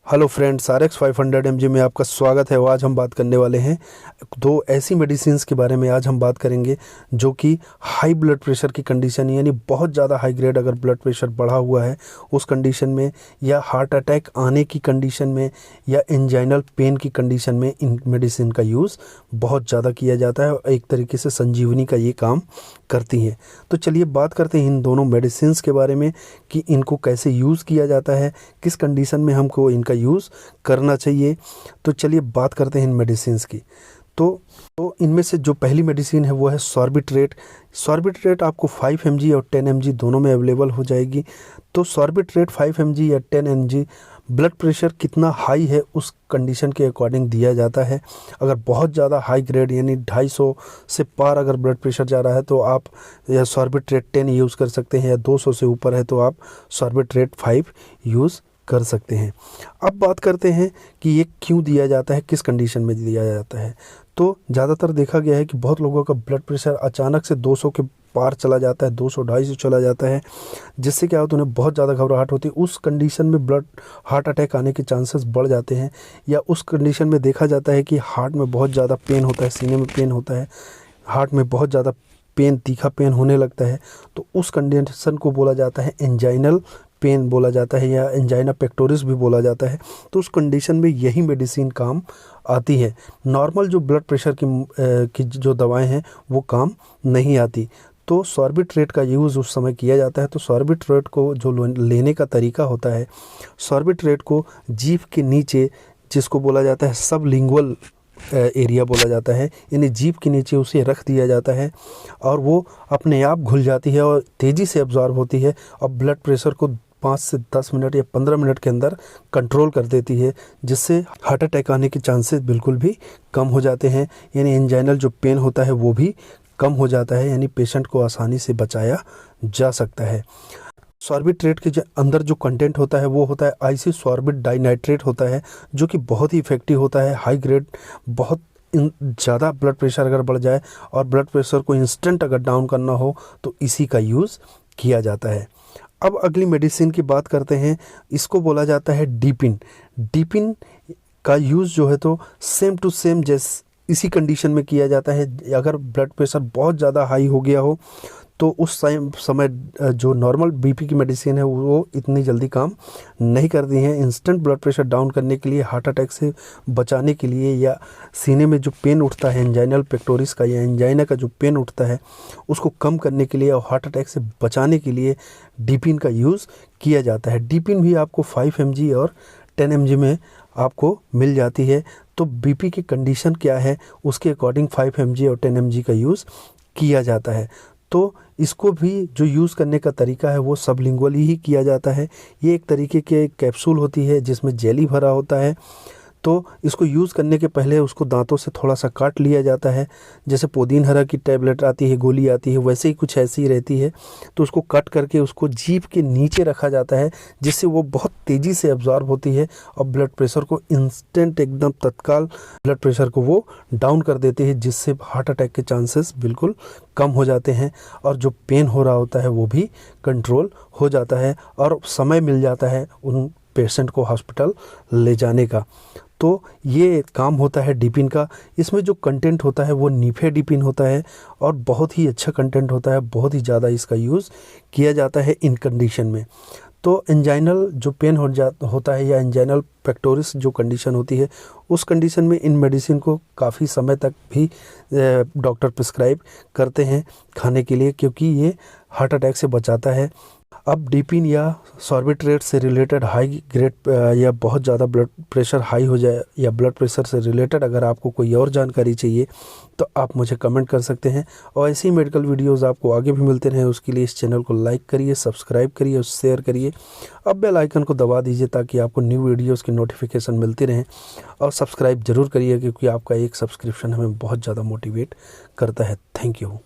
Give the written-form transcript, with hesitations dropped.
Hello friends, RX 500 mg में आपका स्वागत है। आज हम बात करने वाले हैं दो ऐसी मेडिसिन्स के बारे में। आज हम बात करेंगे जो कि हाई ब्लड प्रेशर की कंडीशन यानी बहुत ज़्यादा हाई ग्रेड अगर ब्लड प्रेशर बढ़ा हुआ है उस कंडीशन में, या हार्ट अटैक आने की कंडीशन में, या एंजाइनल पेन की कंडीशन में इन मेडिसिन का यूज़ बहुत ज़्यादा किया जाता है और एक तरीके से संजीवनी का ये काम करती हैं। तो चलिए बात करते हैं इन दोनों मेडिसिन्स के बारे में कि इनको कैसे यूज़ किया जाता है, किस कंडीशन में हमको इनका यूज़ करना चाहिए। तो चलिए बात करते हैं इन मेडिसिन्स की। तो इनमें से जो पहली मेडिसिन है वो है सॉर्बिट्रेट। सॉर्बिट्रेट आपको 5 mg और 10 mg दोनों में अवेलेबल हो जाएगी। तो सॉर्बिट्रेट 5 mg या 10 mg ब्लड प्रेशर कितना हाई है उस कंडीशन के अकॉर्डिंग दिया जाता है। अगर बहुत ज़्यादा हाई ग्रेड यानी 250 से पार अगर ब्लड प्रेशर जा रहा है तो आप या सॉर्बिट्रेट 10 यूज़ कर सकते हैं, या 200 से ऊपर है तो आप सॉर्बिट्रेट 5 यूज़ कर सकते हैं। अब बात करते हैं कि ये क्यों दिया जाता है, किस कंडीशन में दिया जाता है। तो ज़्यादातर देखा गया है कि बहुत लोगों का ब्लड प्रेशर अचानक से 200 के पार चला जाता है, 200-250 चला जाता है, जिससे क्या होता है उन्हें बहुत ज़्यादा घबराहट होती है। उस कंडीशन में हार्ट अटैक आने के चांसेस बढ़ जाते हैं, या उस कंडीशन में देखा जाता है कि हार्ट में बहुत ज़्यादा पेन होता है, सीने में पेन होता है, हार्ट में बहुत ज़्यादा पेन, तीखा पेन होने लगता है। तो उस कंडीशन को बोला जाता है एंजाइनल पेन बोला जाता है, या एंजाइना पेक्टोरिस भी बोला जाता है। तो उस कंडीशन में यही मेडिसिन काम आती है। नॉर्मल जो ब्लड प्रेशर की जो दवाएं हैं वो काम नहीं आती। तो सॉर्बिट्रेट का यूज़ उस समय किया जाता है। तो सॉर्बिट्रेट को जो लेने का तरीका होता है, सॉर्बिट्रेट को जीभ के नीचे, जिसको बोला जाता है सबलिंगुअल एरिया बोला जाता है, यानी जीभ के नीचे उसे रख दिया जाता है और वो अपने आप घुल जाती है और तेज़ी से एब्जॉर्ब होती है और ब्लड प्रेशर को 5 से 10 मिनट या 15 मिनट के अंदर कंट्रोल कर देती है, जिससे हार्ट अटैक आने के चांसेस बिल्कुल भी कम हो जाते हैं। यानी एंजाइनल जो पेन होता है वो भी कम हो जाता है, यानी पेशेंट को आसानी से बचाया जा सकता है। सॉर्बिट्रेट के अंदर जो कंटेंट होता है वो होता है आइसोसॉर्बिट डाइनाइट्रेट होता है, जो कि बहुत ही इफ़ेक्टिव होता है। हाई ग्रेड बहुत ज़्यादा ब्लड प्रेशर अगर बढ़ जाए और ब्लड प्रेशर को इंस्टेंट अगर डाउन करना हो तो इसी का यूज़ किया जाता है। अब अगली मेडिसिन की बात करते हैं, इसको बोला जाता है डीपिन। डीपिन का यूज़ जो है तो सेम टू सेम जैसे इसी कंडीशन में किया जाता है। अगर ब्लड प्रेशर बहुत ज़्यादा हाई हो गया हो तो उस समय जो नॉर्मल बीपी की मेडिसिन है वो इतनी जल्दी काम नहीं करती हैं। इंस्टेंट ब्लड प्रेशर डाउन करने के लिए, हार्ट अटैक से बचाने के लिए, या सीने में जो पेन उठता है एंजाइनल पेक्टोरिस का या एंजाइना का जो पेन उठता है उसको कम करने के लिए और हार्ट अटैक से बचाने के लिए डीपिन का यूज़ किया जाता है। डीपिन भी आपको 5 mg और 10 mg में आपको मिल जाती है। तो बीपी की कंडीशन क्या है उसके अकॉर्डिंग 5 mg और 10 mg का यूज़ किया जाता है। तो इसको भी जो यूज़ करने का तरीका है वो सबलिंगुअली ही किया जाता है। ये एक तरीके के कैप्सूल होती है जिसमें जेली भरा होता है। तो इसको यूज़ करने के पहले उसको दांतों से थोड़ा सा काट लिया जाता है। जैसे पुदीन हरा की टैबलेट आती है, गोली आती है, वैसे ही कुछ ऐसी ही रहती है। तो उसको कट करके उसको जीभ के नीचे रखा जाता है, जिससे वो बहुत तेज़ी से एब्जॉर्ब होती है और ब्लड प्रेशर को इंस्टेंट एकदम तत्काल ब्लड प्रेशर को वो डाउन कर देती है, जिससे हार्ट अटैक के चांसेस बिल्कुल कम हो जाते हैं और जो पेन हो रहा होता है वो भी कंट्रोल हो जाता है और समय मिल जाता है उन पेशेंट को हॉस्पिटल ले जाने का। तो ये काम होता है डीपिन का। इसमें जो कंटेंट होता है वो नीफेडिपिन होता है और बहुत ही अच्छा कंटेंट होता है, बहुत ही ज़्यादा इसका यूज़ किया जाता है इन कंडीशन में। तो एंजाइनल जो पेन होता है या एंजाइनल पेक्टोरिस जो कंडीशन होती है उस कंडीशन में इन मेडिसिन को काफ़ी समय तक भी डॉक्टर प्रिस्क्राइब करते हैं खाने के लिए, क्योंकि ये हार्ट अटैक से बचाता है। अब डीपिन या सॉर्बिट्रेट से रिलेटेड हाई ग्रेड या बहुत ज़्यादा ब्लड प्रेशर हाई हो जाए या ब्लड प्रेशर से रिलेटेड अगर आपको कोई और जानकारी चाहिए तो आप मुझे कमेंट कर सकते हैं। और ऐसी मेडिकल वीडियोस आपको आगे भी मिलते रहें उसके लिए इस चैनल को लाइक करिए, सब्सक्राइब करिए और शेयर करिए। अब बेल आइकन को दबा दीजिए ताकि आपको न्यू वीडियोज़ की नोटिफिकेशन मिलती रहें, और सब्सक्राइब ज़रूर करिए क्योंकि आपका एक सब्सक्रिप्शन हमें बहुत ज़्यादा मोटिवेट करता है। Thank you.